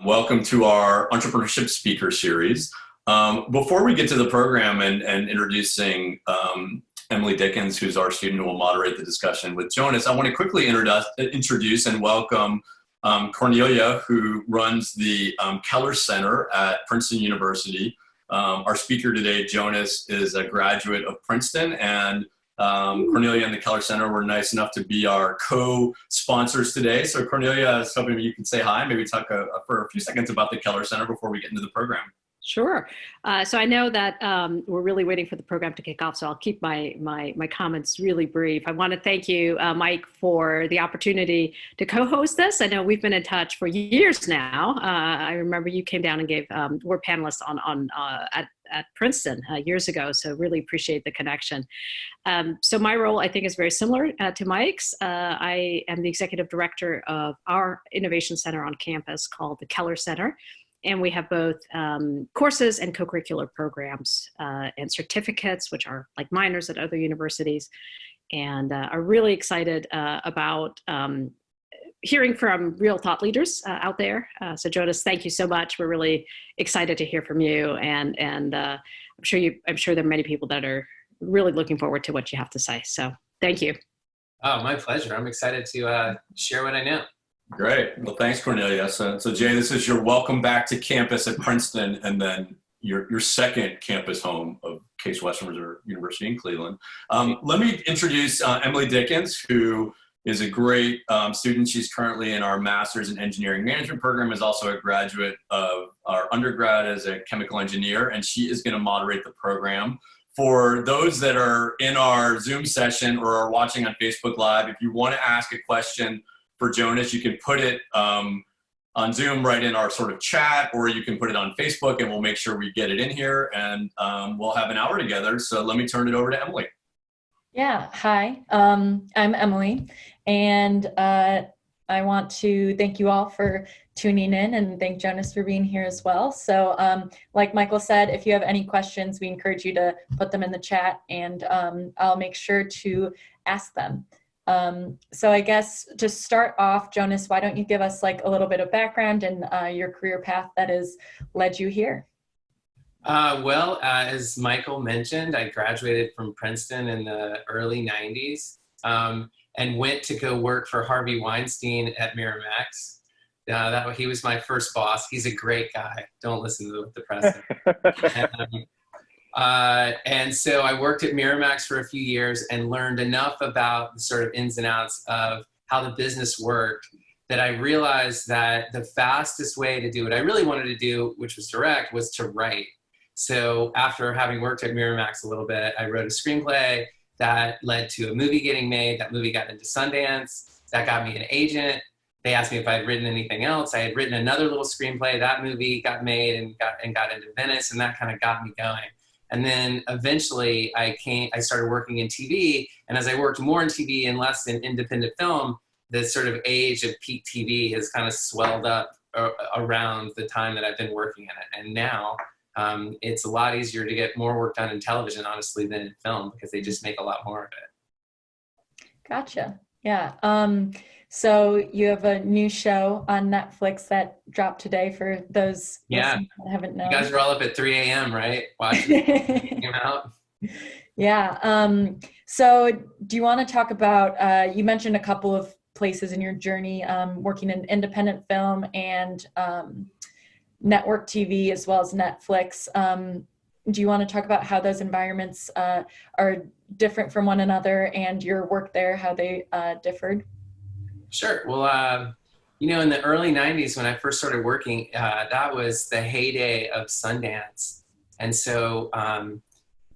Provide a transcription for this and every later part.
Welcome to our Entrepreneurship Speaker Series. Before we get to the program and introducing Emily Dickens, who's our student who will moderate the discussion with Jonas, I want to quickly introduce and welcome Cornelia, who runs the Keller Center at Princeton University. Our speaker today, Jonas, is a graduate of Princeton, and Cornelia and the Keller Center were nice enough to be our co-sponsors today. So Cornelia, I was hoping you could say hi, maybe talk for a few seconds about the Keller Center before we get into the program. Sure. So I know that we're really waiting for the program to kick off, so I'll keep my comments really brief. I want to thank you, Mike, for the opportunity to co-host this. I know we've been in touch for years now. I remember you came down and gave, we're panelists at Princeton years ago, so really appreciate the connection. So my role, I think, is very similar to Mike's. I am the executive director of our innovation center on campus called the Keller Center. And we have both courses and co-curricular programs and certificates, which are like minors at other universities, and are really excited about hearing from real thought leaders out there. So Jonas, thank you so much. We're really excited to hear from you, and I'm sure there are many people that are really looking forward to what you have to say. So thank you. Oh, my pleasure. I'm excited to share what I know. Great. Well, thanks, Cornelia. So Jay, this is your welcome back to campus at Princeton, and then your second campus home of Case Western Reserve University in Cleveland. Let me introduce Emily Dickens, who is a great student. She's currently in our Master's in Engineering Management program, is also a graduate of our undergrad as a chemical engineer, and she is going to moderate the program. For those that are in our Zoom session or are watching on Facebook Live, if you want to ask a question for Jonas, you can put it on Zoom right in our sort of chat, or you can put it on Facebook, and we'll make sure we get it in here, and we'll have an hour together. So let me turn it over to Emily. Yeah, hi, I'm Emily, and I want to thank you all for tuning in and thank Jonas for being here as well. So like Michael said, if you have any questions, we encourage you to put them in the chat, and I'll make sure to ask them. So I guess to start off, Jonas, why don't you give us like a little bit of background and your career path that has led you here? Well, as Michael mentioned, I graduated from Princeton in the early 90s and went to go work for Harvey Weinstein at Miramax. He was my first boss. He's a great guy. Don't listen to the press. And so I worked at Miramax for a few years and learned enough about the sort of ins and outs of how the business worked that I realized that the fastest way to do what I really wanted to do, which was direct, was to write. So after having worked at Miramax a little bit, I wrote a screenplay that led to a movie getting made. That movie got into Sundance. That got me an agent. They asked me if I had written anything else. I had written another little screenplay. That movie got made and got into Venice, and that kind of got me going. And then eventually I started working in TV. And as I worked more in TV and less in independent film, the sort of age of peak TV has kind of swelled up around the time that I've been working in it. And now it's a lot easier to get more work done in television, honestly, than in film, because they just make a lot more of it. Gotcha. Yeah. So you have a new show on Netflix that dropped today for those that haven't known. You guys are all up at 3 a.m., right? Watching it out. Yeah. So do you want to talk about, you mentioned a couple of places in your journey, working in independent film and network TV as well as Netflix. Do you want to talk about how those environments are different from one another and your work there, how they differed? Sure. Well, in the early 90s when I first started working, that was the heyday of Sundance. And so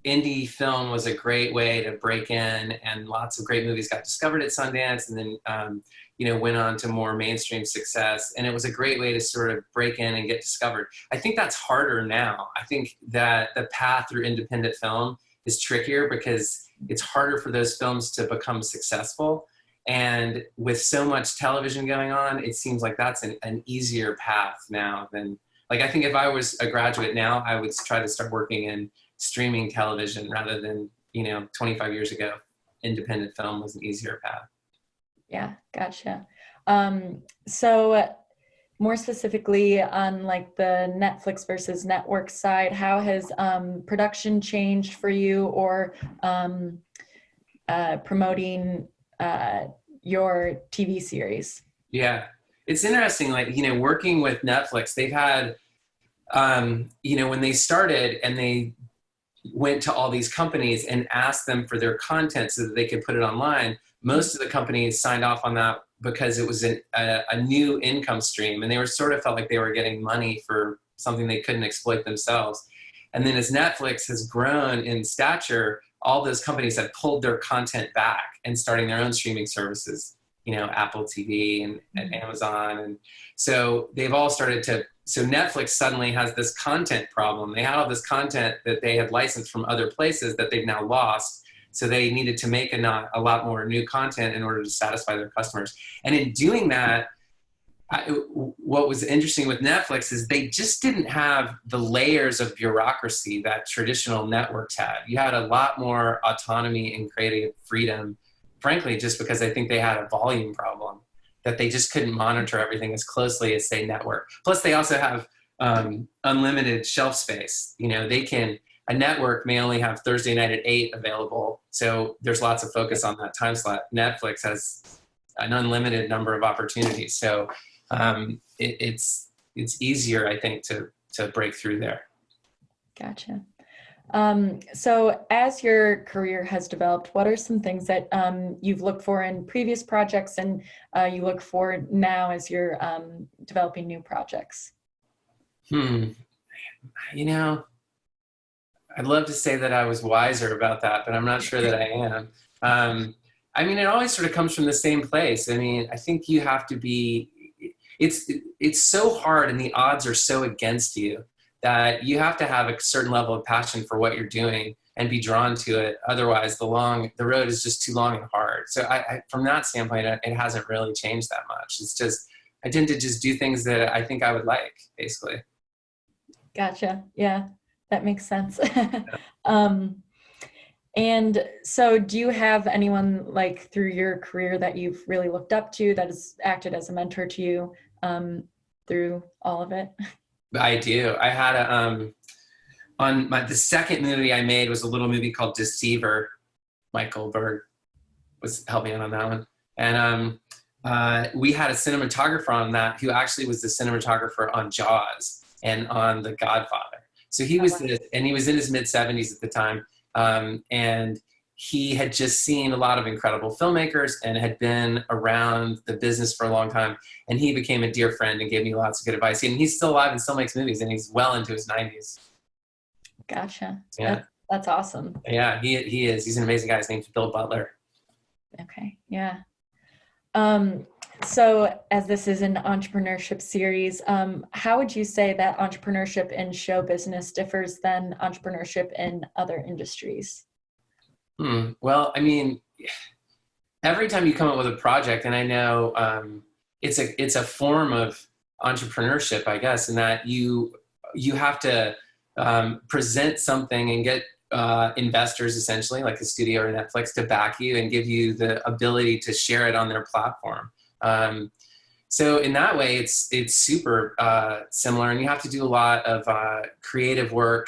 indie film was a great way to break in, and lots of great movies got discovered at Sundance and then, went on to more mainstream success. And it was a great way to sort of break in and get discovered. I think that's harder now. I think that the path through independent film is trickier because it's harder for those films to become successful. And with so much television going on, it seems like that's an easier path now than, like, I think if I was a graduate now, I would try to start working in streaming television rather than, 25 years ago, independent film was an easier path. Yeah, gotcha. So more specifically on like the Netflix versus network side, how has production changed for you, or promoting your TV series? Yeah, it's interesting. Like, working with Netflix, they've had, when they started and they went to all these companies and asked them for their content so that they could put it online, most of the companies signed off on that because it was a new income stream, and they sort of felt like they were getting money for something they couldn't exploit themselves. And then as Netflix has grown in stature, all those companies have pulled their content back and starting their own streaming services, Apple TV and Amazon. And so they've all started so Netflix suddenly has this content problem. They had all this content that they had licensed from other places that they've now lost. So they needed to make a lot more new content in order to satisfy their customers. And in doing that, what was interesting with Netflix is they just didn't have the layers of bureaucracy that traditional networks had. You had a lot more autonomy and creative freedom, frankly, just because I think they had a volume problem, that they just couldn't monitor everything as closely as, say, network. Plus, they also have unlimited shelf space. A network may only have Thursday night at 8 available, so there's lots of focus on that time slot. Netflix has an unlimited number of opportunities, so it's easier, I think, to break through there. Gotcha. So as your career has developed, what are some things that you've looked for in previous projects and you look for now as you're developing new projects? I'd love to say that I was wiser about that, but I'm not sure that I am. It always sort of comes from the same place. I think you have to be, it's so hard and the odds are so against you that you have to have a certain level of passion for what you're doing and be drawn to it. Otherwise, the road is just too long and hard. So from that standpoint, it hasn't really changed that much. It's just, I tend to just do things that I think I would like, basically. Gotcha. Yeah, that makes sense. And so do you have anyone like through your career that you've really looked up to that has acted as a mentor to you through all of it? I do. I had the second movie I made was a little movie called Deceiver. Mike Goldberg helped me out on that one. And we had a cinematographer on that who actually was the cinematographer on Jaws and on The Godfather. So he was and he was in his mid-70s at the time. And he had just seen a lot of incredible filmmakers and had been around the business for a long time. And he became a dear friend and gave me lots of good advice. And he's still alive and still makes movies, and he's well into his 90s. Gotcha. Yeah. That's awesome. Yeah, he is. He's an amazing guy. His name's Bill Butler. Okay. Yeah. So as this is an entrepreneurship series, how would you say that entrepreneurship in show business differs than entrepreneurship in other industries? Well, every time you come up with a project, and I know it's a form of entrepreneurship, I guess, in that you have to present something and get investors, essentially, like a studio or Netflix, to back you and give you the ability to share it on their platform. So in that way, it's super similar, and you have to do a lot of creative work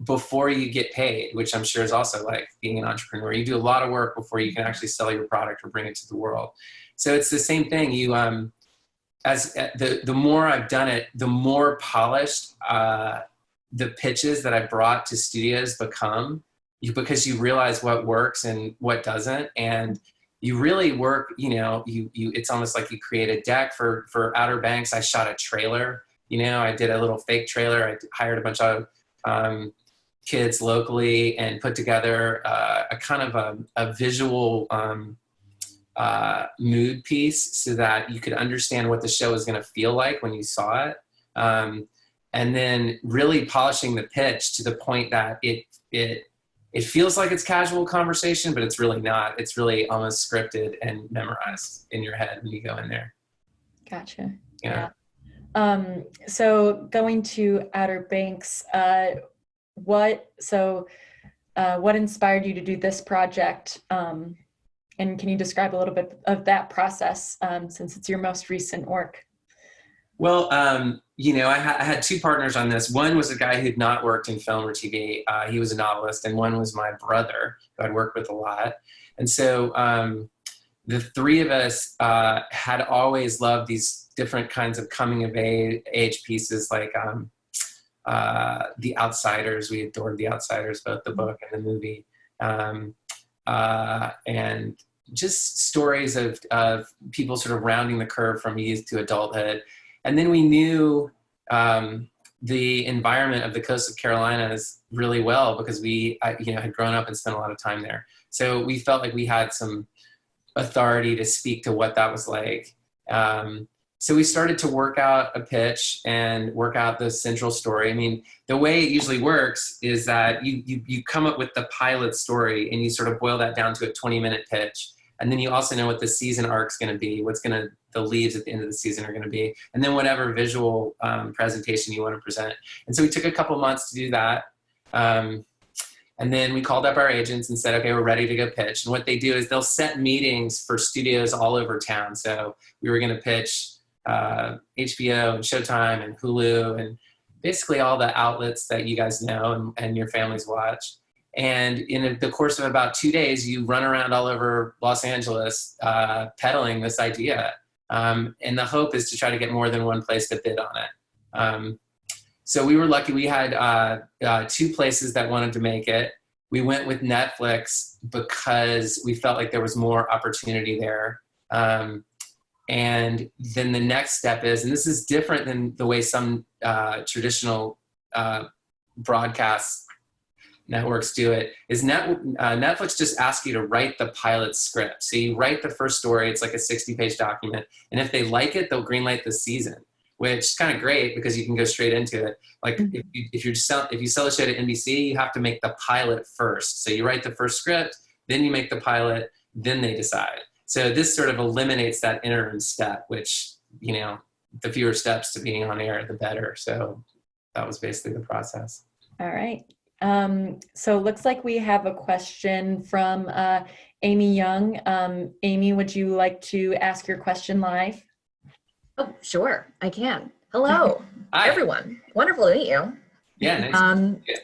before you get paid, which I'm sure is also like being an entrepreneur. You do a lot of work before you can actually sell your product or bring it to the world. So it's the same thing. You as the more I've done it, the more polished the pitches that I brought to studios become, because you realize what works and what doesn't, and you really work. It's almost like you create a deck for Outer Banks. I shot a trailer. I did a little fake trailer. I hired a bunch of kids locally and put together a kind of a visual mood piece so that you could understand what the show is going to feel like when you saw it. And then really polishing the pitch to the point that it feels like it's casual conversation, but it's really not. It's really almost scripted and memorized in your head when you go in there. Gotcha. Yeah. So going to Outer Banks, what inspired you to do this project? And can you describe a little bit of that process since it's your most recent work? Well, I had two partners on this. One was a guy who'd not worked in film or TV. He was a novelist, and one was my brother, who I'd worked with a lot. And so the three of us had always loved these different kinds of coming of age pieces, like The Outsiders. We adored The Outsiders, both the book and the movie. And just stories of people sort of rounding the curve from youth to adulthood. And then we knew the environment of the coast of Carolinas really well because we had grown up and spent a lot of time there. So we felt like we had some authority to speak to what that was like. So we started to work out a pitch and work out the central story. I mean, the way it usually works is that you come up with the pilot story and you sort of boil that down to a 20-minute pitch. And then you also know what the season arc's going to be, the leads at the end of the season are going to be, and then whatever visual presentation you want to present. And so we took a couple months to do that. And then we called up our agents and said, okay, we're ready to go pitch. And what they do is they'll set meetings for studios all over town. So we were going to pitch HBO and Showtime and Hulu and basically all the outlets that you guys know and your families watch. And in the course of about 2 days, you run around all over Los Angeles peddling this idea. And the hope is to try to get more than one place to bid on it. So we were lucky. We had 2 places that wanted to make it. We went with Netflix because we felt like there was more opportunity there. And then the next step is, and this is different than the way some traditional broadcast networks do it, is Netflix just asks you to write the pilot script. So you write the first story, it's like a 60-page document. And if they like it, they'll greenlight the season, which is kind of great because you can go straight into it. Like if you sell a show to NBC, you have to make the pilot first. So you write the first script, then you make the pilot, then they decide. So this sort of eliminates that interim step, which, the fewer steps to being on air, the better. So that was basically the process. All right. So it looks like we have a question from Amy Young. Amy, would you like to ask your question live? Oh, sure, I can. Hello, Hi. everyone. Wonderful to meet you. Yeah, nice to meet you.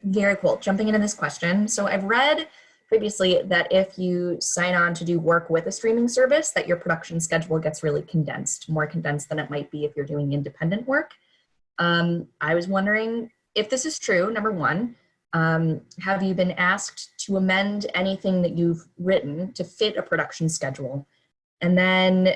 Very cool. Jumping into this question. So I've read previously that if you sign on to do work with a streaming service, that your production schedule gets really condensed, more condensed than it might be if you're doing independent work. I was wondering if this is true, number one. Have you been asked to amend anything that you've written to fit a production schedule? And then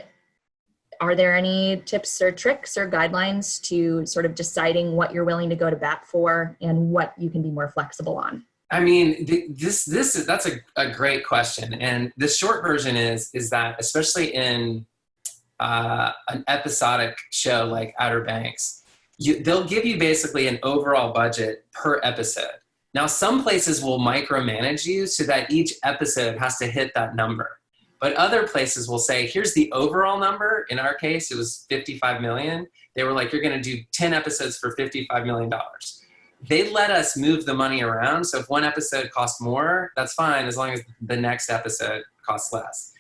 are there any tips or tricks or guidelines to sort of deciding what you're willing to go to bat for and what you can be more flexible on? I mean, that's a great question. And the short version is that especially in an episodic show like Outer Banks, they'll give you basically an overall budget per episode. Now, some places will micromanage you so that each episode has to hit that number. But other places will say, here's the overall number. In our case, it was $55 million. They were like, you're going to do 10 episodes for $55 million. They let us move the money around. So if one episode costs more, that's fine, as long as the next episode costs less.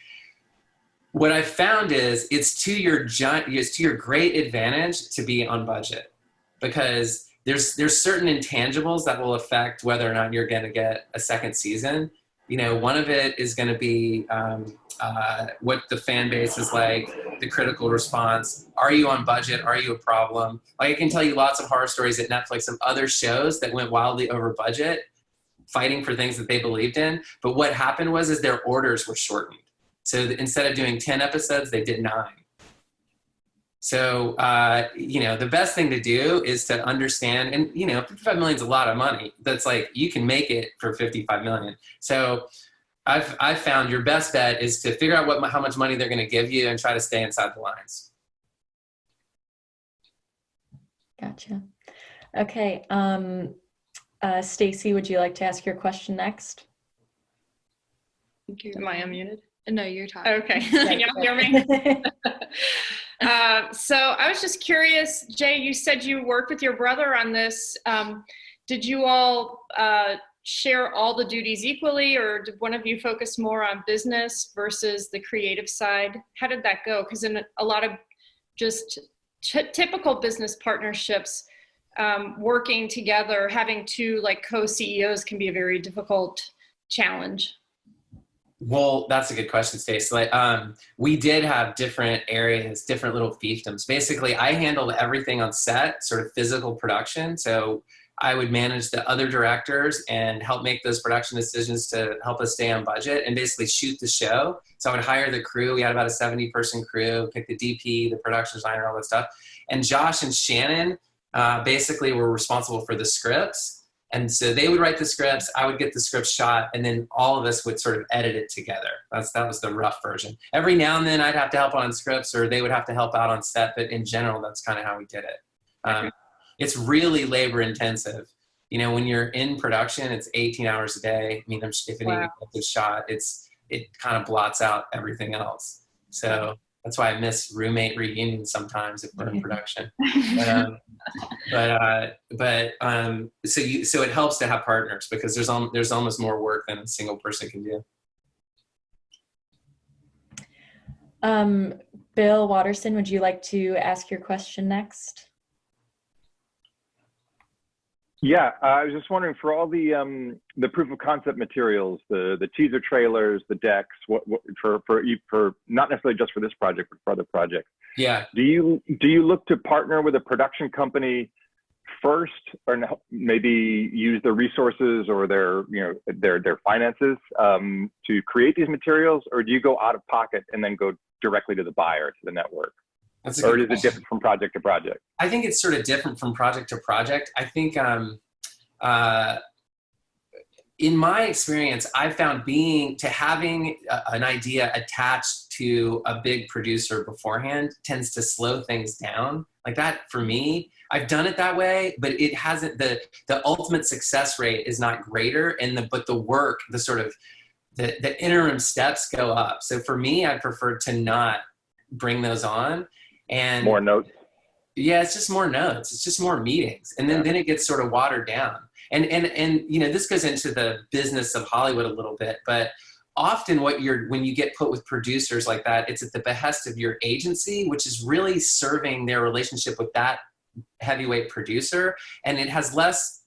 What I've found is it's to your great advantage to be on budget, because there's certain intangibles that will affect whether or not you're going to get a second season. One of it is going to be what the fan base is like, the critical response. Are you on budget? Are you a problem? Like, I can tell you lots of horror stories at Netflix of other shows that went wildly over budget, fighting for things that they believed in. But what happened is their orders were shortened. So instead of doing 10 episodes, they did 9. So, the best thing to do is to understand, and, $55 million is a lot of money. That's like, you can make it for $55 million. So I've found your best bet is to figure out how much money they're going to give you and try to stay inside the lines. Gotcha. Okay. Stacy, would you like to ask your question next? Am I unmuted? No, you're talking. Okay. Yeah, Can y'all hear me? So I was just curious, Jay, you said you worked with your brother on this. Did you all share all the duties equally, or did one of you focus more on business versus the creative side? How did that go? Because in a lot of just typical business partnerships, working together, having two like co-CEOs can be a very difficult challenge? Well, that's a good question, Stace. Like, we did have different areas, different little fiefdoms. Basically, I handled everything on set, sort of physical production. So I would manage the other directors and help make those production decisions to help us stay on budget and basically shoot the show. So I would hire the crew. We had about a 70-person crew, pick the DP, the production designer, all that stuff. And Josh and Shannon basically were responsible for the scripts. And so they would write the scripts, I would get the script shot, and then all of us would sort of edit it together. That was the rough version. Every now and then I'd have to help on scripts, or they would have to help out on set, but in general, that's kind of how we did it. It's really labor intensive. You know, when you're in production, it's 18 hours a day. I mean, if anything gets shot, it kind of blots out everything else. So that's why I miss roommate reunions sometimes if we're in production. So it helps to have partners because there's almost more work than a single person can do. Bill Watterson, would you like to ask your question next? Yeah, I was just wondering, for all the proof of concept materials, the teaser trailers, the decks, for not necessarily just for this project, but for other projects. Yeah. Do you look to partner with a production company first, or maybe use their resources or their finances to create these materials, or do you go out of pocket and then go directly to the buyer, to the network? Or is it different from project to project? I think it's sort of different from project to project. I think in my experience, I've found having an idea attached to a big producer beforehand tends to slow things down. Like that, for me, I've done it that way, but it hasn't, the ultimate success rate is not greater, but the work, the interim steps go up. So for me, I prefer to not bring those on. And more notes. Yeah, it's just more notes. It's just more meetings. And then it gets sort of watered down. And you know, this goes into the business of Hollywood a little bit, but often when you get put with producers like that, it's at the behest of your agency, which is really serving their relationship with that heavyweight producer. And it has less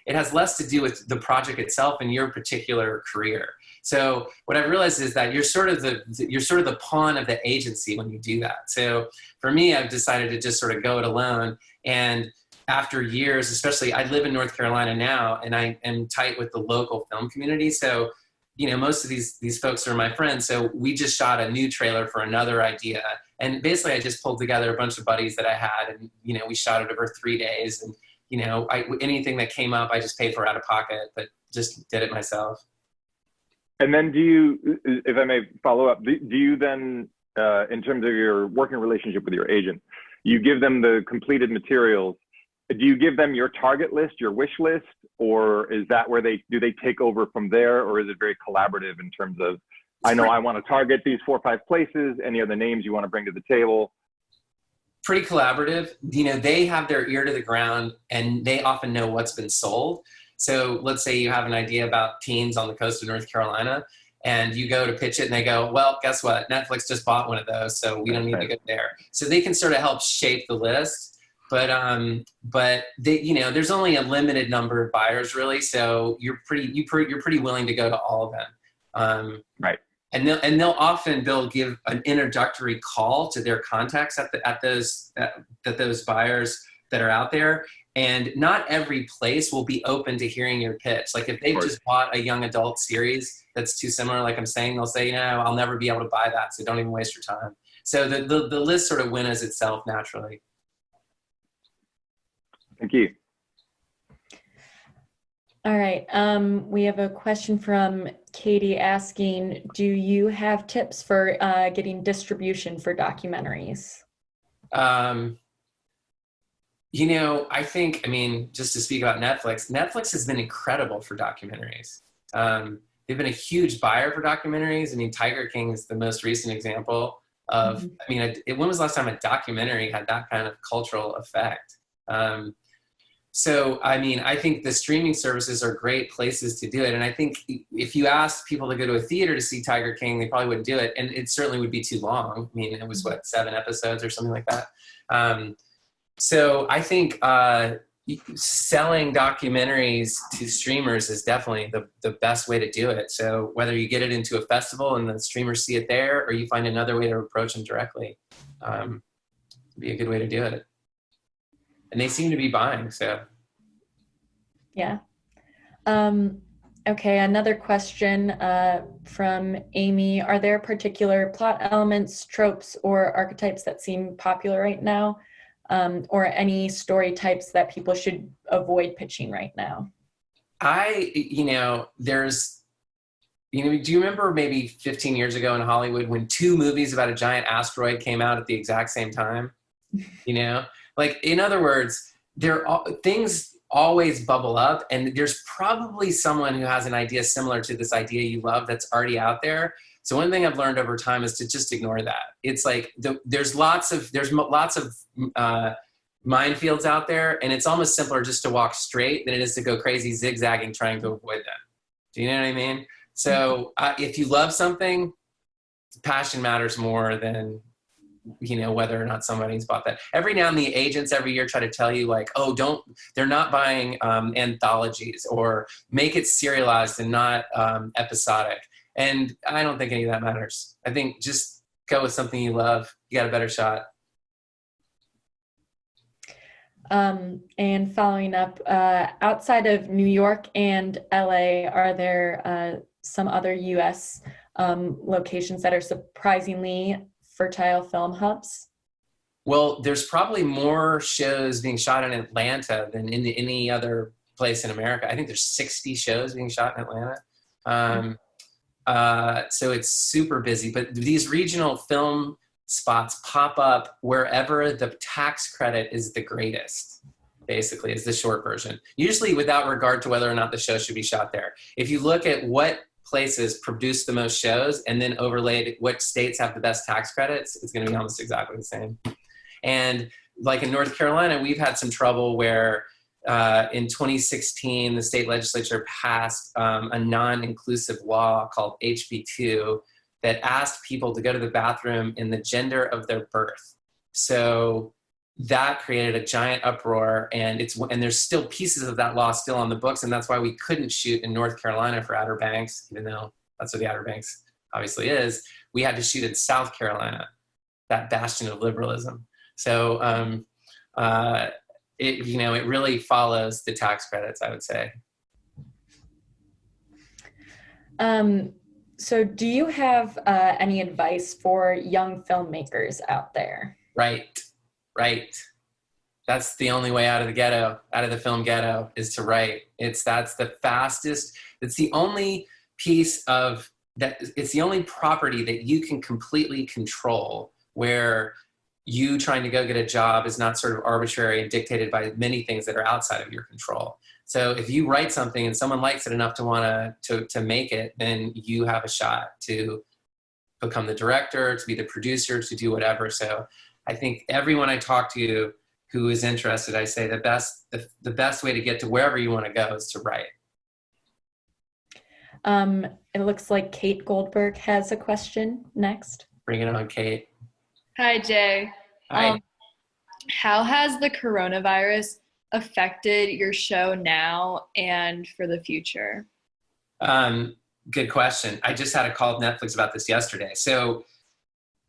to do with the project itself and your particular career. So what I've realized is that you're sort of the pawn of the agency when you do that. So for me, I've decided to just sort of go it alone. And after years, especially, I live in North Carolina now, and I am tight with the local film community. So, you know, most of these folks are my friends. So we just shot a new trailer for another idea. And basically I just pulled together a bunch of buddies that I had, and, you know, we shot it over 3 days. And, you know, anything that came up, I just paid for out of pocket, but just did it myself. And then do you, if I may follow up, do you then, in terms of your working relationship with your agent, you give them the completed materials? Do you give them your target list, your wish list, or is that where do they take over from there, or is it very collaborative in terms of, I know I want to target these 4 or 5 places, any other names you want to bring to the table? Pretty collaborative. You know, they have their ear to the ground and they often know what's been sold. So let's say you have an idea about teens on the coast of North Carolina, and you go to pitch it and they go, well, guess what? Netflix just bought one of those, so we don't need to go there. So they can sort of help shape the list. But they, you know, there's only a limited number of buyers really. So you're pretty willing to go to all of them. Right. And they'll often give an introductory call to their contacts at those buyers that are out there. And not every place will be open to hearing your pitch. Like if they've just bought a young adult series that's too similar, like I'm saying, they'll say, no, I'll never be able to buy that, so don't even waste your time. So the list sort of winnows itself naturally. Thank you. All right. We have a question from Katie asking, do you have tips for getting distribution for documentaries? You know, I mean, just to speak about Netflix has been incredible for documentaries. They've been a huge buyer for documentaries. I mean, Tiger King is the most recent example of, I mean, when was the last time a documentary had that kind of cultural effect? So, I mean, I think the streaming services are great places to do it. And I think if you asked people to go to a theater to see Tiger King, they probably wouldn't do it. And it certainly would be too long. I mean, it was what, 7 episodes or something like that. So I think selling documentaries to streamers is definitely the best way to do it. So whether you get it into a festival and the streamers see it there, or you find another way to approach them directly, would be a good way to do it. And they seem to be buying, so. Yeah. Okay, another question from Amy. Are there particular plot elements, tropes, or archetypes that seem popular right now? Or any story types that people should avoid pitching right now? Do you remember maybe 15 years ago in Hollywood when 2 movies about a giant asteroid came out at the exact same time? Like, in other words, things always bubble up, and there's probably someone who has an idea similar to this idea you love that's already out there. So one thing I've learned over time is to just ignore that. It's like there's lots of minefields out there, and it's almost simpler just to walk straight than it is to go crazy zigzagging trying to avoid them. Do you know what I mean? So if you love something, passion matters more than whether or not somebody's bought that. Every now and then the agents every year try to tell you like, oh, they're not buying anthologies, or make it serialized and not episodic. And I don't think any of that matters. I think just go with something you love. You got a better shot. And following up, outside of New York and LA, are there some other US locations that are surprisingly fertile film hubs? Well, there's probably more shows being shot in Atlanta than in any other place in America. I think there's 60 shows being shot in Atlanta. So it's super busy, but these regional film spots pop up wherever the tax credit is the greatest, basically, is the short version. Usually without regard to whether or not the show should be shot there. If you look at what places produce the most shows and then overlaid what states have the best tax credits, it's going to be almost exactly the same. And like in North Carolina, we've had some trouble where in 2016, the state legislature passed a non-inclusive law called HB2 that asked people to go to the bathroom in the gender of their birth. So that created a giant uproar, and there's still pieces of that law still on the books, and that's why we couldn't shoot in North Carolina for Outer Banks, even though that's what the Outer Banks obviously is. We had to shoot in South Carolina, that bastion of liberalism. So it really follows the tax credits, I would say. So do you have any advice for young filmmakers out there? Right. That's the only way out of the ghetto, out of the film ghetto, is to write. That's the fastest. It's the only piece of that. It's the only property that you can completely control, where you trying to go get a job is not sort of arbitrary and dictated by many things that are outside of your control. So if you write something and someone likes it enough to want to make it, then you have a shot to become the director, to be the producer, to do whatever. So I think everyone I talk to who is interested, I say the best way to get to wherever you want to go is to write. It looks like Kate Goldberg has a question next. Bring it on, Kate. Hi, Jay. Hi. How has the coronavirus affected your show now and for the future? Good question. I just had a call with Netflix about this yesterday. So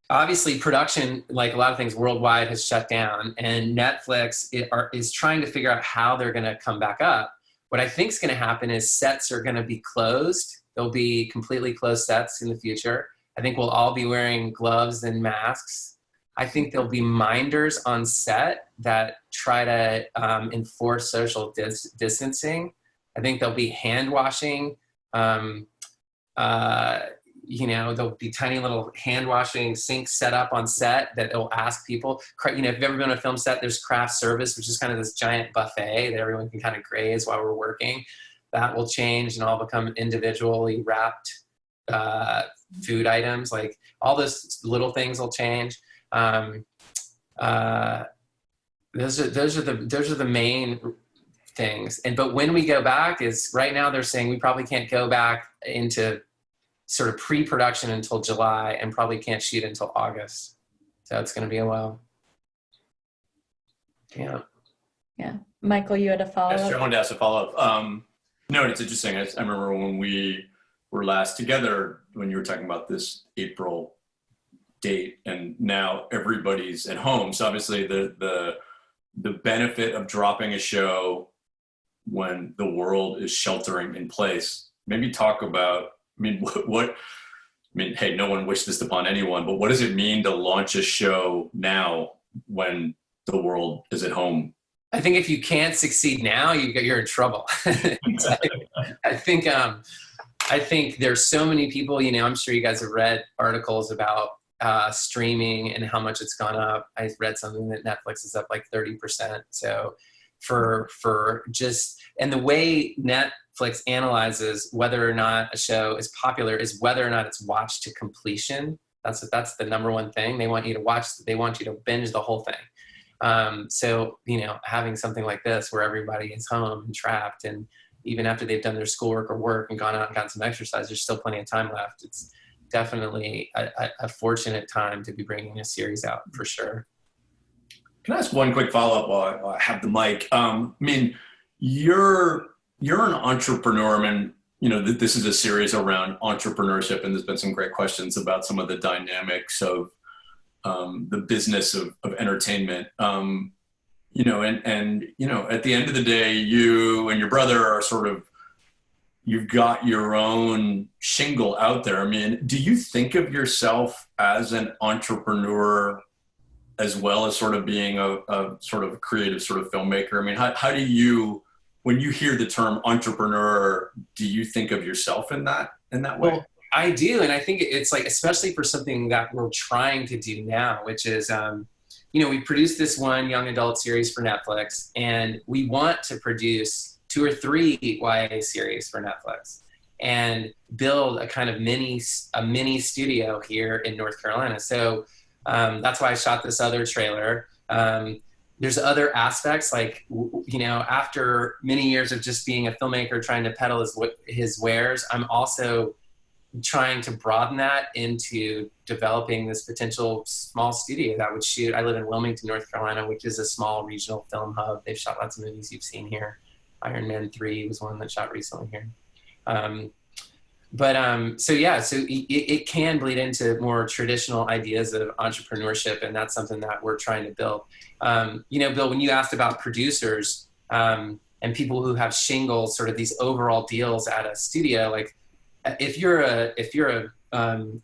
obviously production, like a lot of things worldwide, has shut down, and Netflix is trying to figure out how they're going to come back up. What I think is going to happen is sets are going to be closed. There'll be completely closed sets in the future. I think we'll all be wearing gloves and masks. I think there'll be minders on set that try to enforce social distancing. I think there'll be hand washing. There'll be tiny little hand washing sinks set up on set that will ask people. If you've ever been on a film set, there's craft service, which is kind of this giant buffet that everyone can kind of graze while we're working. That will change and all become individually wrapped food items. Like all those little things will change. Those are the main things. But when we go back is right now they're saying we probably can't go back into sort of pre-production until July and probably can't shoot until August. So it's going to be a while. Yeah. Yeah. Michael, you had a Yes, follow-up? sure. I wanted to ask a follow-up. No, it's interesting. I remember when we were last together, when you were talking about this April date, and now everybody's at home. So obviously the benefit of dropping a show when the world is sheltering in place. Maybe talk about, hey, no one wished this upon anyone, but what does it mean to launch a show now when the world is at home? I think if you can't succeed now, you're in trouble. I think there's so many people, I'm sure you guys have read articles about streaming and how much it's gone up. I read something that Netflix is up like 30%. So and the way Netflix analyzes whether or not a show is popular is whether or not it's watched to completion. That's the number one thing. They want you to binge the whole thing. So, having something like this where everybody is home and trapped, and even after they've done their schoolwork or work and gone out and gotten some exercise, there's still plenty of time left. It's definitely a fortunate time to be bringing a series out for sure. Can I ask one quick follow-up while I have the mic? You're an entrepreneur, and this is a series around entrepreneurship, and there's been some great questions about some of the dynamics of the business of entertainment. And at the end of the day, you and your brother are you've got your own shingle out there. Do you think of yourself as an entrepreneur as well as sort of being a sort of creative sort of filmmaker? How do you, when you hear the term entrepreneur, do you think of yourself in that way? Well, I do. And I think it's like, especially for something that we're trying to do now, which is, we produced this one young adult series for Netflix, and we want to produce 2 or 3 YA series for Netflix and build a kind of mini studio here in North Carolina. So that's why I shot this other trailer. There's other aspects, like, after many years of just being a filmmaker trying to peddle his wares, I'm also trying to broaden that into developing this potential small studio that would shoot. I live in Wilmington, North Carolina, which is a small regional film hub. They've shot lots of movies you've seen here. Iron Man 3 was one that shot recently here. So it can bleed into more traditional ideas of entrepreneurship, and that's something that we're trying to build. Bill, when you asked about producers and people who have shingles, sort of these overall deals at a studio, like if you're a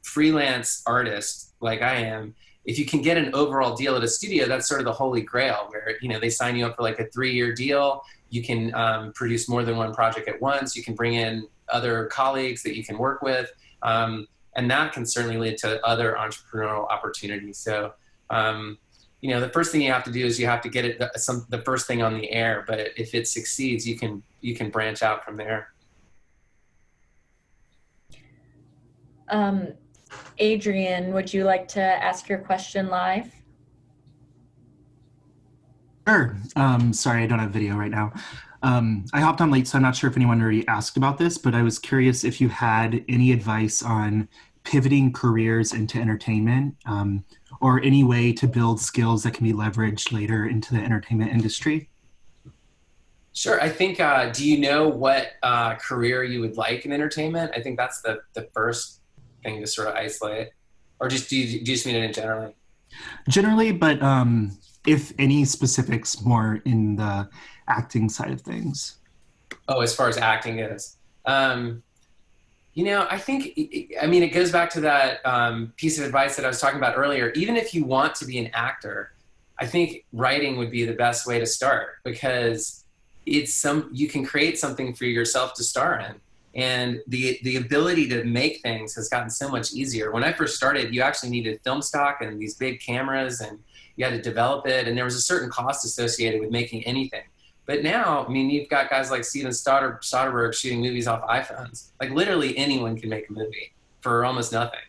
freelance artist like I am, if you can get an overall deal at a studio, that's sort of the holy grail, where they sign you up for like a 3-year deal. You can produce more than one project at once. You can bring in other colleagues that you can work with. And that can certainly lead to other entrepreneurial opportunities. So, the first thing you have to do is you have to get it the first thing on the air. But if it succeeds, you can branch out from there. Adrian, would you like to ask your question live? Sure. Sorry, I don't have video right now. I hopped on late, so I'm not sure if anyone already asked about this, but I was curious if you had any advice on pivoting careers into entertainment, or any way to build skills that can be leveraged later into the entertainment industry. Sure. I think, do you know what career you would like in entertainment? I think that's the first thing to sort of isolate. Or do you just mean it in generally? Generally, but if any specifics more in the acting side of things. Oh, as far as acting is. I think, it goes back to that piece of advice that I was talking about earlier. Even if you want to be an actor, I think writing would be the best way to start, because you can create something for yourself to star in. And the ability to make things has gotten so much easier. When I first started, you actually needed film stock and these big cameras, and you had to develop it. And there was a certain cost associated with making anything. But now, you've got guys like Steven Soderbergh shooting movies off iPhones. Like, literally anyone can make a movie for almost nothing.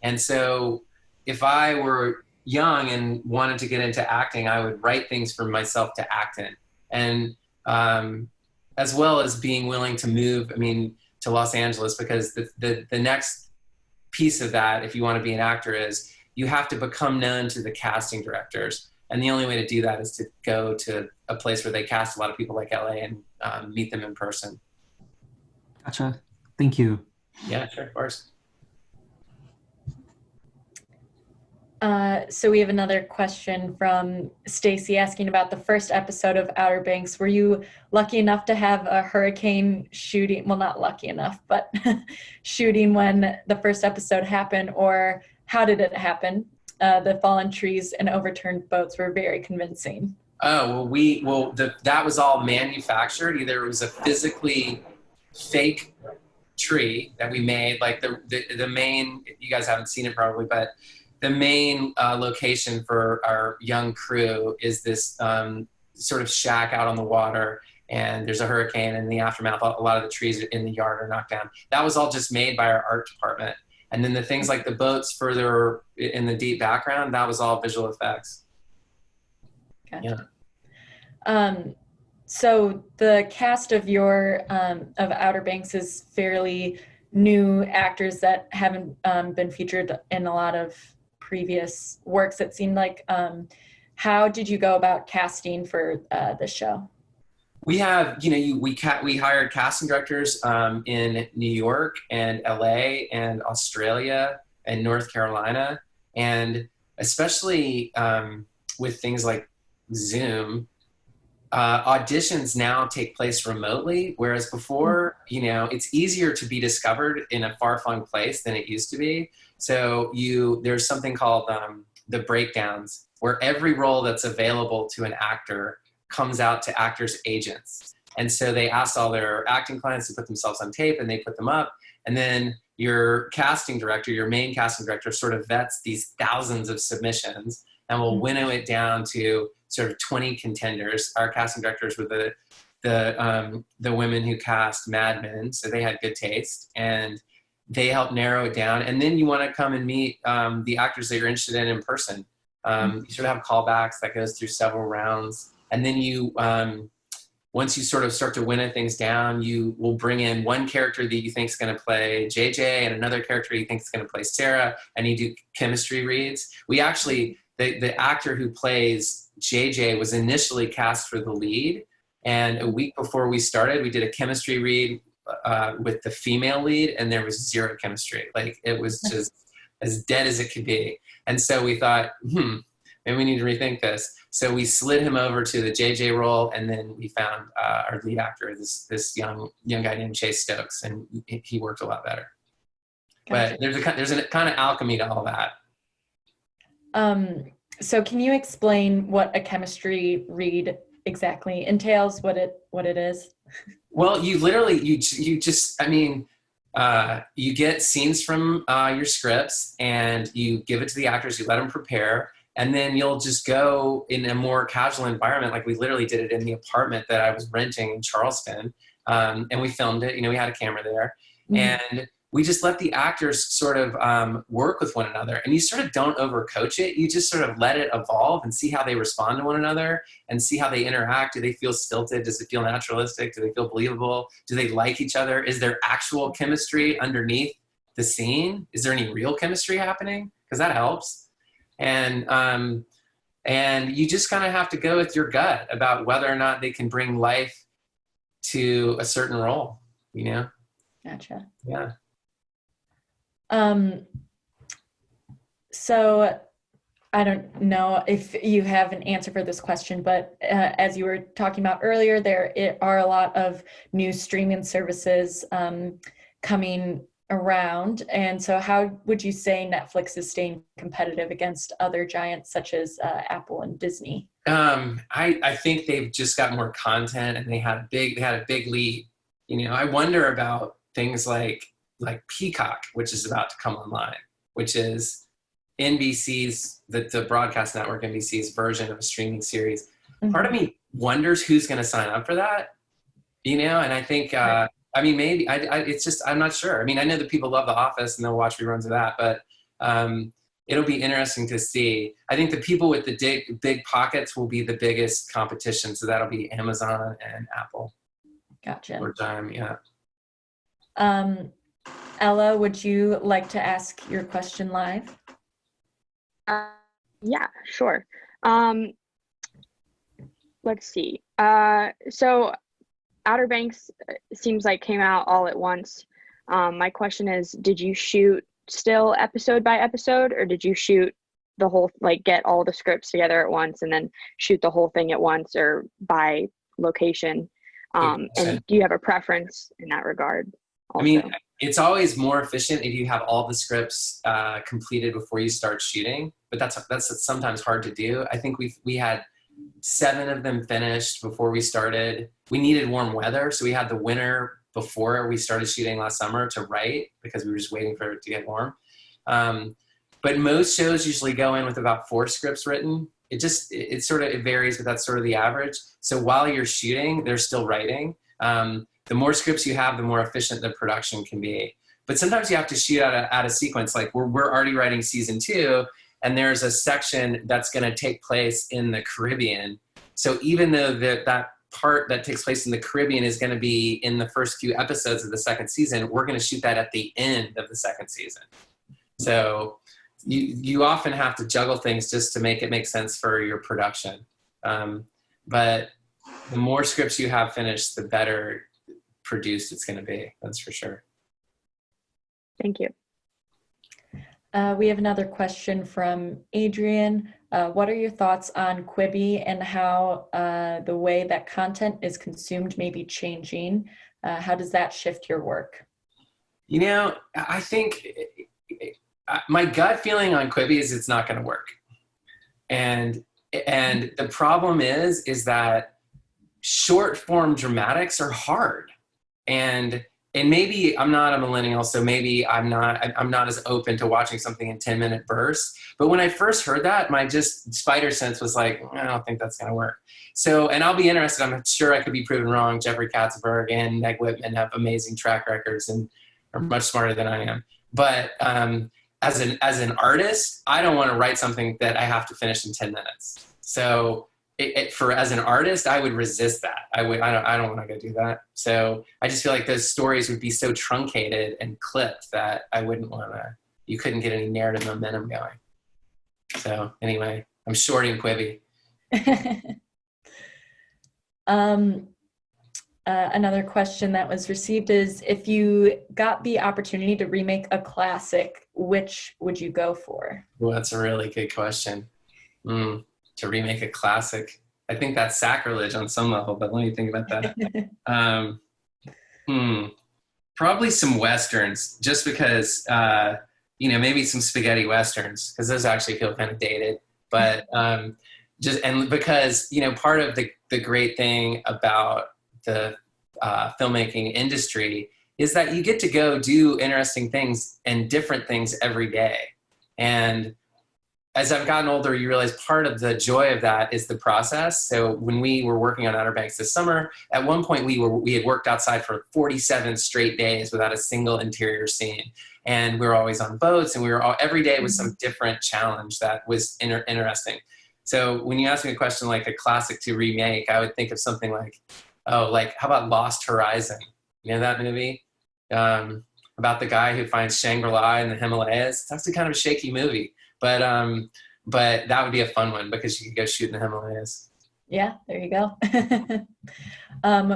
And so if I were young and wanted to get into acting, I would write things for myself to act in. And as well as being willing to move, to Los Angeles, because the next piece of that, if you want to be an actor, is you have to become known to the casting directors. And the only way to do that is to go to a place where they cast a lot of people like LA and meet them in person. Gotcha. Thank you. Yeah, sure, of course. So we have another question from Stacy asking about the first episode of Outer Banks. Were you lucky enough to have a hurricane shooting? Well, not lucky enough, but shooting when the first episode happened, or how did it happen? The fallen trees and overturned boats were very convincing. Oh, that was all manufactured. Either it was a physically fake tree that we made, like the main, you guys haven't seen it probably, but the main location for our young crew is this sort of shack out on the water, and there's a hurricane, and in the aftermath, a lot of the trees in the yard are knocked down. That was all just made by our art department. And then the things like the boats further in the deep background, that was all visual effects. Gotcha. Yeah. So the cast of of Outer Banks is fairly new actors that haven't been featured in a lot of previous works, it seemed like. How did you go about casting for the show? We have, we hired casting directors in New York and LA and Australia and North Carolina. And especially with things like Zoom, auditions now take place remotely, whereas before, it's easier to be discovered in a far-flung place than it used to be. So there's something called the breakdowns, where every role that's available to an actor comes out to actors' agents. And so they ask all their acting clients to put themselves on tape, and they put them up. And then your casting director, your main casting director, sort of vets these thousands of submissions and will winnow it down to sort of 20 contenders. Our casting directors were the women who cast Mad Men, so they had good taste, and they help narrow it down. And then you want to come and meet the actors that you're interested in person. You sort of have callbacks that goes through several rounds. And then once you sort of start to winnow things down, you will bring in one character that you think is going to play JJ and another character you think is going to play Sarah, and you do chemistry reads. We actually, the actor who plays JJ was initially cast for the lead, and a week before we started, we did a chemistry read with the female lead, and there was zero chemistry. Like, it was just as dead as it could be. And so we thought, maybe we need to rethink this. So we slid him over to the JJ role, and then we found our lead actor, this young guy named Chase Stokes, and he worked a lot better. Gotcha. But there's a kind of alchemy to all that. So can you explain what a chemistry read exactly entails, what it is? Well, you literally, you get scenes from your scripts, and you give it to the actors, you let them prepare, and then you'll just go in a more casual environment. Like, we literally did it in the apartment that I was renting in Charleston, and we filmed it. We had a camera there, and we just let the actors sort of work with one another. And you sort of don't overcoach it. You just sort of let it evolve and see how they respond to one another and see how they interact. Do they feel stilted? Does it feel naturalistic? Do they feel believable? Do they like each other? Is there actual chemistry underneath the scene? Is there any real chemistry happening? Because that helps. And you just kind of have to go with your gut about whether or not they can bring life to a certain role, Gotcha. Yeah. So I don't know if you have an answer for this question, but as you were talking about earlier, there are a lot of new streaming services coming around. And so how would you say Netflix is staying competitive against other giants such as Apple and Disney? I think they've just got more content, and they had a big lead. I wonder about things like Peacock, which is about to come online, which is NBC's, the broadcast network, NBC's version of a streaming series. Part of me wonders who's going to sign up for that, and I think, maybe, it's just, I'm not sure. I know that people love The Office and they'll watch reruns of that, but it'll be interesting to see. I think the people with the big pockets will be the biggest competition. So that'll be Amazon and Apple. Gotcha. Over time, yeah. Ella, would you like to ask your question live? Yeah, sure. Let's see. So Outer Banks seems like came out all at once. My question is, did you shoot still episode by episode, or did you shoot the whole, like get all the scripts together at once and then shoot the whole thing at once, or by location? And do you have a preference in that regard also? I mean, it's always more efficient if you have all the scripts completed before you start shooting, but that's sometimes hard to do. I think we had 7 of them finished before we started. We needed warm weather, so we had the winter before we started shooting last summer to write, because we were just waiting for it to get warm. But most shows usually go in with about 4 scripts written. It varies, but that's sort of the average. So while you're shooting, they're still writing. The more scripts you have, the more efficient the production can be. But sometimes you have to shoot out a sequence. Like we're already writing season 2, and there's a section that's going to take place in the Caribbean. So even though that part that takes place in the Caribbean is going to be in the first few episodes of the second season, we're going to shoot that at the end of the second season. So you often have to juggle things just to make it make sense for your production. But the more scripts you have finished, the better produced it's going to be. That's for sure. Thank you. We have another question from Adrian. What are your thoughts on Quibi and how the way that content is consumed may be changing? How does that shift your work? You know, I think my gut feeling on Quibi is it's not going to work. And the problem is that short form dramatics are hard. And maybe I'm not a millennial, so maybe I'm not as open to watching something in 10-minute bursts. But when I first heard that, my just spider sense was like, I don't think that's going to work. So, and I'll be interested. I'm sure I could be proven wrong. Jeffrey Katzenberg and Meg Whitman have amazing track records and are much smarter than I am. But as an artist, I don't want to write something that I have to finish in 10 minutes. So as an artist, I would resist that. I don't want to go do that. So I just feel like those stories would be so truncated and clipped that I wouldn't want to, you couldn't get any narrative momentum going. So anyway, I'm shorting Quibi. Another question that was received is, if you got the opportunity to remake a classic, which would you go for? Well, that's a really good question. To remake a classic. I think that's sacrilege on some level, but let me think about that. Probably some Westerns, just because, maybe some spaghetti Westerns, because those actually feel kind of dated. But because, part of the great thing about the filmmaking industry is that you get to go do interesting things and different things every day. And as I've gotten older, you realize part of the joy of that is the process. So when we were working on Outer Banks this summer, at one point we had worked outside for 47 straight days without a single interior scene. And we were always on boats, and every day was some different challenge that was interesting. So when you ask me a question like a classic to remake, I would think of something like, how about Lost Horizon? You know that movie? About the guy who finds Shangri-La in the Himalayas. It's actually kind of a shaky movie. But that would be a fun one because you could go shoot in the Himalayas. Yeah, there you go.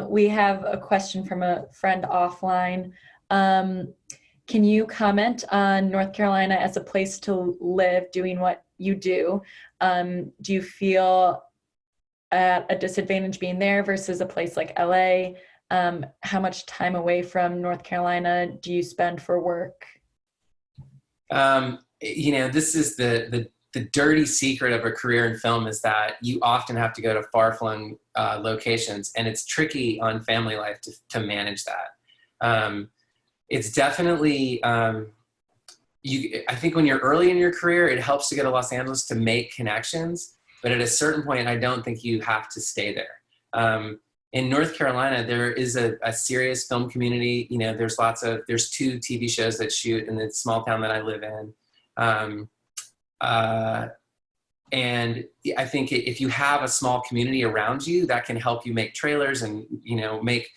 We have a question from a friend offline. Can you comment on North Carolina as a place to live, doing what you do? Do you feel at a disadvantage being there versus a place like LA? How much time away from North Carolina do you spend for work? This is the dirty secret of a career in film, is that you often have to go to far-flung locations, and it's tricky on family life to manage that. It's definitely, I think when you're early in your career, it helps to go to Los Angeles to make connections, but at a certain point, I don't think you have to stay there. In North Carolina, there is a serious film community. There's 2 TV shows that shoot in the small town that I live in. and I think if you have a small community around you, that can help you make trailers and, make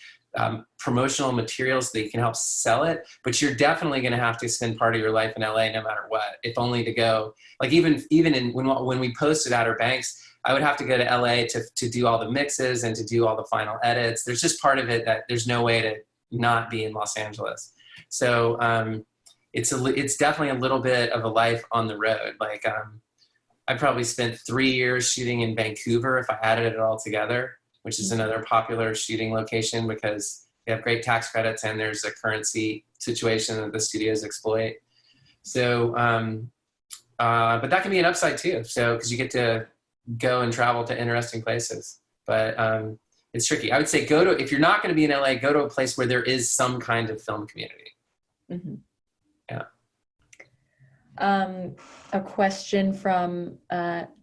promotional materials that you can help sell it. But you're definitely going to have to spend part of your life in LA no matter what, if only to go, like even when we posted Outer Banks, I would have to go to LA to do all the mixes and to do all the final edits. There's just part of it that there's no way to not be in Los Angeles. So it's definitely a little bit of a life on the road. Like I probably spent 3 years shooting in Vancouver if I added it all together, which is another popular shooting location because they have great tax credits and there's a currency situation that the studios exploit. So, but that can be an upside too. So, because you get to go and travel to interesting places, but it's tricky. I would say if you're not going to be in LA, go to a place where there is some kind of film community. Mm-hmm. Yeah. A question from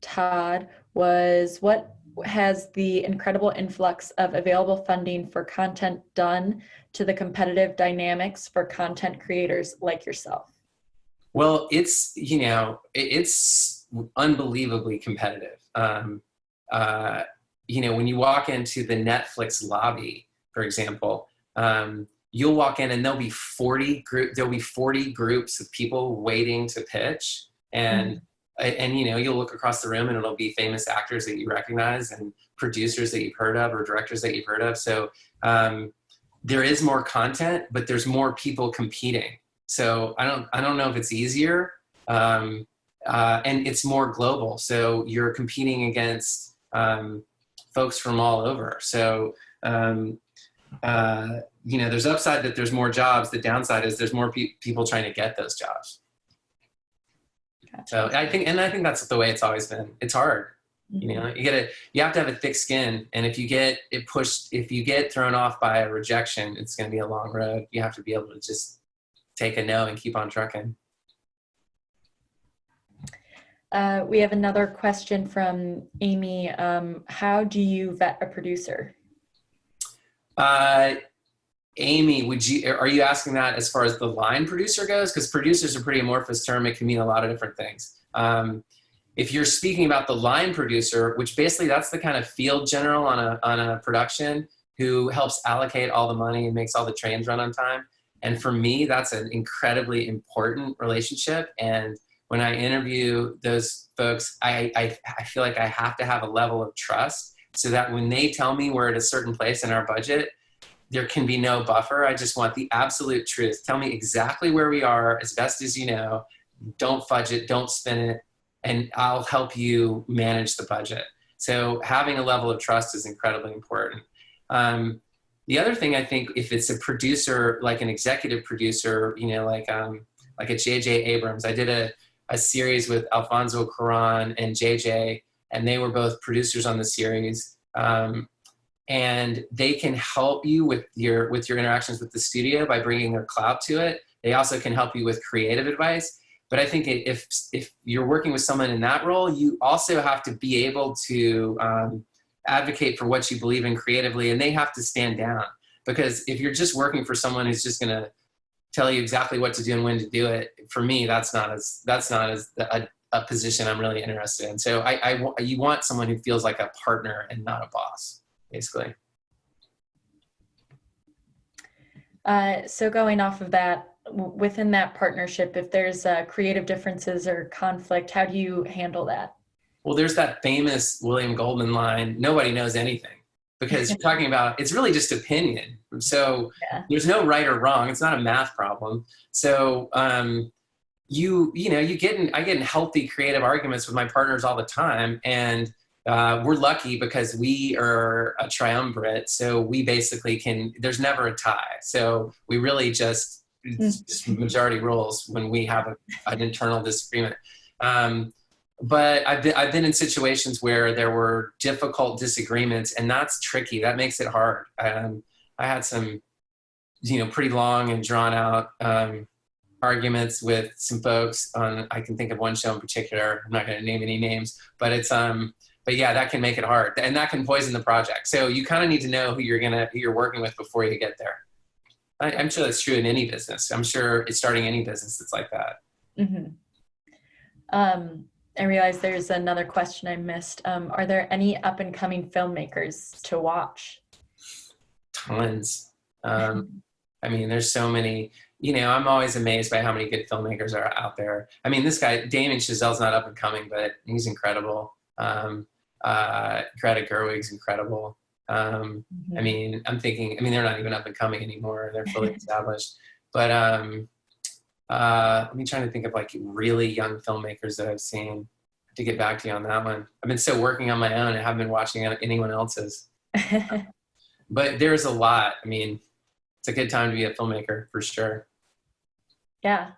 Todd was, what has the incredible influx of available funding for content done to the competitive dynamics for content creators like yourself? Well, it's unbelievably competitive. When you walk into the Netflix lobby, for example, you'll walk in and there'll be 40 groups of people waiting to pitch, and you'll look across the room and it'll be famous actors that you recognize and producers that you've heard of or directors that you've heard of. So there is more content, but there's more people competing. So I don't know if it's easier, and it's more global. So you're competing against folks from all over. So there's upside that there's more jobs. The downside is there's more people trying to get those jobs. Gotcha. So I think that's the way it's always been. It's hard. Mm-hmm. You have to have a thick skin. And if you get thrown off by a rejection, it's going to be a long road. You have to be able to just take a no and keep on trucking. We have another question from Amy. How do you vet a producer? Amy, are you asking that as far as the line producer goes? Because producer's a pretty amorphous term. It can mean a lot of different things. If you're speaking about the line producer, which basically that's the kind of field general on a production who helps allocate all the money and makes all the trains run on time. And for me, that's an incredibly important relationship. And when I interview those folks, I feel like I have to have a level of trust so that when they tell me we're at a certain place in our budget, there can be no buffer. I just want the absolute truth. Tell me exactly where we are as best as you know. Don't fudge it, don't spin it, and I'll help you manage the budget. So having a level of trust is incredibly important. The other thing, I think, if it's a producer, like an executive producer, like a J.J. Abrams, I did a series with Alfonso Cuarón and J.J., and they were both producers on the series. And they can help you with your interactions with the studio by bringing their clout to it. They also can help you with creative advice. But I think if you're working with someone in that role, you also have to be able to advocate for what you believe in creatively, and they have to stand down. Because if you're just working for someone who's just going to tell you exactly what to do and when to do it, for me, that's not a position I'm really interested in. So you want someone who feels like a partner and not a boss, basically. So going off of that, within that partnership, if there's creative differences or conflict, how do you handle that? Well, there's that famous William Goldman line, nobody knows anything, because you're talking about, it's really just opinion. So There's no right or wrong. It's not a math problem. So I get in healthy creative arguments with my partners all the time. And we're lucky because we are a triumvirate. So we basically there's never a tie. So we really just majority rules when we have an internal disagreement. But I've been in situations where there were difficult disagreements, and that's tricky. That makes it hard. I had some, pretty long and drawn out arguments with some folks on, I can think of one show in particular. I'm not going to name any names, but but yeah, that can make it hard, and that can poison the project. So you kind of need to know who you're working with before you get there. I'm sure that's true in any business. I'm sure it's starting any business that's like that. Mm-hmm. I realize there's another question I missed. Are there any up and coming filmmakers to watch? Tons. I mean, there's so many. I'm always amazed by how many good filmmakers are out there. I mean, this guy, Damien Chazelle's not up and coming, but he's incredible. Greta Gerwig's incredible. I mean, they're not even up and coming anymore. They're fully established. But let me try to think of like really young filmmakers that I've seen to get back to you on that one. I've been still working on my own. I haven't been watching anyone else's. But there's a lot. I mean, it's a good time to be a filmmaker for sure. Yeah.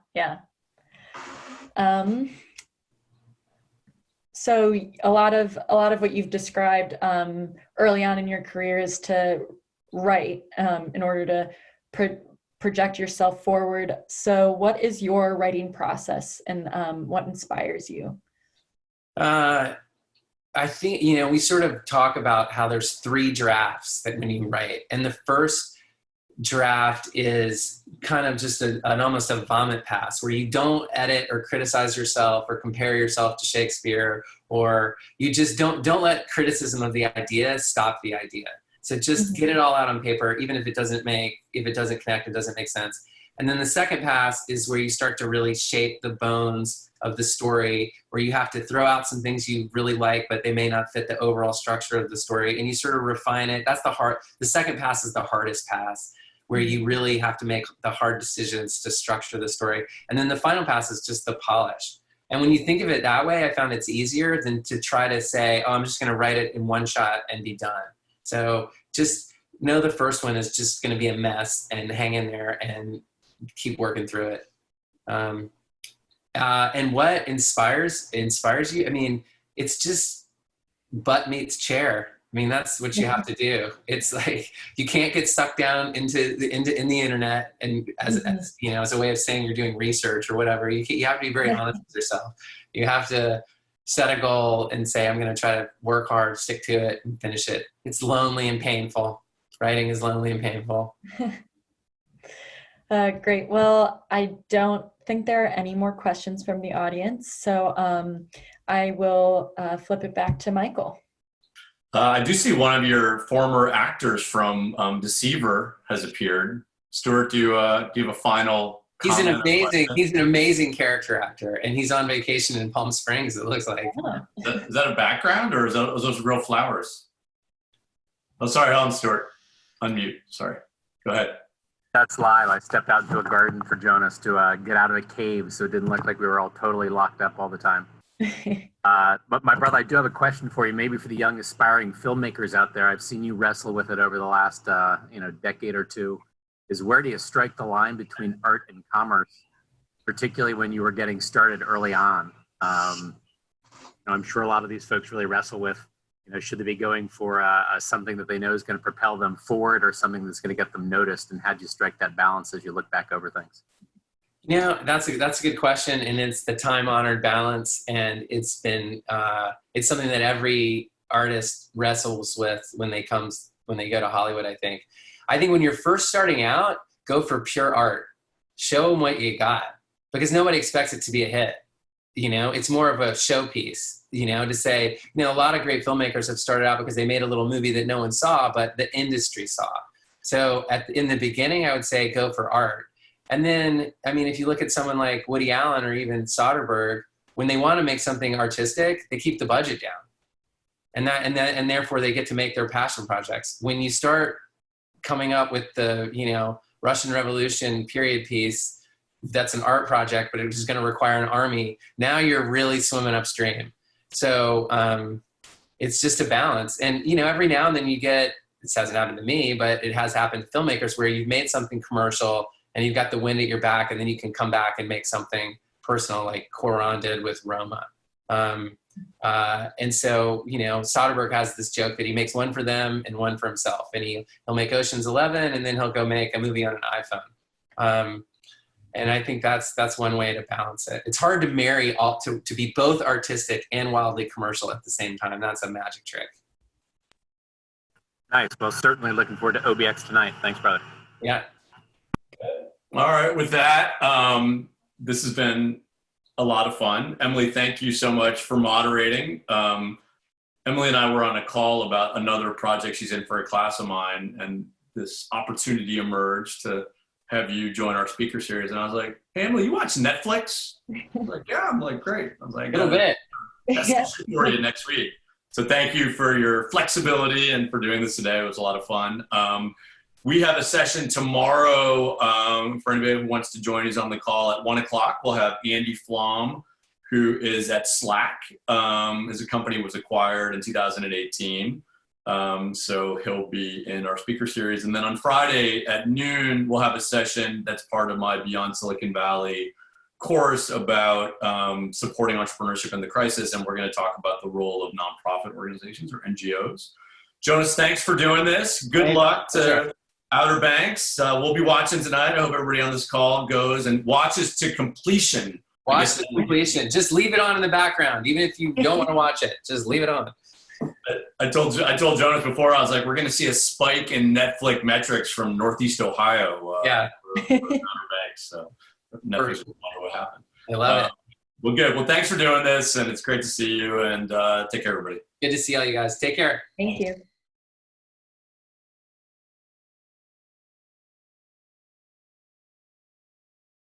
So a lot of what you've described early on in your career is to write in order to project yourself forward. So what is your writing process, and what inspires you? I think, we sort of talk about how there's 3 drafts that when you write, and the first draft is kind of just an almost a vomit pass where you don't edit or criticize yourself or compare yourself to Shakespeare, or you just don't let criticism of the idea stop the idea. So just get it all out on paper, even if it doesn't connect, it doesn't make sense. And then the second pass is where you start to really shape the bones of the story, where you have to throw out some things you really like, but they may not fit the overall structure of the story, and you sort of refine it. That's the second pass is the hardest pass, where you really have to make the hard decisions to structure the story. And then the final pass is just the polish. And when you think of it that way, I found it's easier than to try to say, oh, I'm just going to write it in one shot and be done. So just know the first one is just going to be a mess, and hang in there and keep working through it. And what inspires you? I mean, it's just butt meets chair. I mean, that's what you have to do. It's like, you can't get sucked down into the internet and as a way of saying you're doing research or whatever. You have to be very honest with yourself. You have to set a goal and say, I'm going to try to work hard, stick to it, and finish it. It's lonely and painful. Writing is lonely and painful. Great. Well, I don't think there are any more questions from the audience, so I will flip it back to Michael. I do see one of your former actors from Deceiver has appeared. Stuart, do you have a final comment? He's an amazing character actor, and he's on vacation in Palm Springs, it looks like. Is that a background, or are those real flowers? Oh, sorry, hold on, Stuart. Unmute, sorry. Go ahead. That's live. I stepped out into a garden for Jonas to get out of a cave, so it didn't look like we were all totally locked up all the time. But my brother, I do have a question for you, maybe for the young aspiring filmmakers out there. I've seen you wrestle with it over the last decade or two. Is where do you strike the line between art and commerce, particularly when you were getting started early on? I'm sure a lot of these folks really wrestle with, should they be going for something that they know is going to propel them forward, or something that's going to get them noticed? And how do you strike that balance as you look back over things? That's a good question, and it's the time-honored balance, and it's something that every artist wrestles with when they go to Hollywood. I think when you're first starting out, go for pure art. Show them what you got, because nobody expects it to be a hit. It's more of a showpiece. To say, a lot of great filmmakers have started out because they made a little movie that no one saw, but the industry saw. So in the beginning, I would say go for art. And then, if you look at someone like Woody Allen or even Soderbergh, when they want to make something artistic, they keep the budget down. And therefore they get to make their passion projects. When you start coming up with the, Russian Revolution period piece, that's an art project, but it's going to require an army. Now you're really swimming upstream. So it's just a balance. And, every now and then this hasn't happened to me, but it has happened to filmmakers where you've made something commercial and you've got the wind at your back, and then you can come back and make something personal, like Coran did with Roma. And so, Soderbergh has this joke that he makes one for them and one for himself, and he'll make Ocean's 11, and then he'll go make a movie on an iPhone. And I think that's one way to balance it. It's hard to marry to be both artistic and wildly commercial at the same time. That's a magic trick. Nice. Well, certainly looking forward to OBX tonight. Thanks, brother. Yeah. All right, with that, this has been a lot of fun. Emily, thank you so much for moderating. Emily and I were on a call about another project she's in for a class of mine, and this opportunity emerged to have you join our speaker series. And I was like, hey, Emily, you watch Netflix? I was like, yeah. I'm like, great. I was like, A little bit. That's for you next week. So thank you for your flexibility and for doing this today. It was a lot of fun. We have a session tomorrow for anybody who wants to join us on the call at 1 o'clock. We'll have Andy Flom, who is at Slack. His company was acquired in 2018. So he'll be in our speaker series. And then on Friday at noon, we'll have a session that's part of my Beyond Silicon Valley course about supporting entrepreneurship in the crisis. And we're going to talk about the role of nonprofit organizations or NGOs. Jonas, thanks for doing this. Good luck to Outer Banks. We'll be watching tonight. I hope everybody on this call goes and watches to completion. Watch the completion. Just leave it on in the background. Even if you don't want to watch it, just leave it on. I told Jonas before, I was like, we're going to see a spike in Netflix metrics from Northeast Ohio. For Outer Banks. So Netflix will wonder what happened. I love it. Well, good. Well, thanks for doing this, and it's great to see you, and take care, everybody. Good to see all you guys. Take care. Thank you.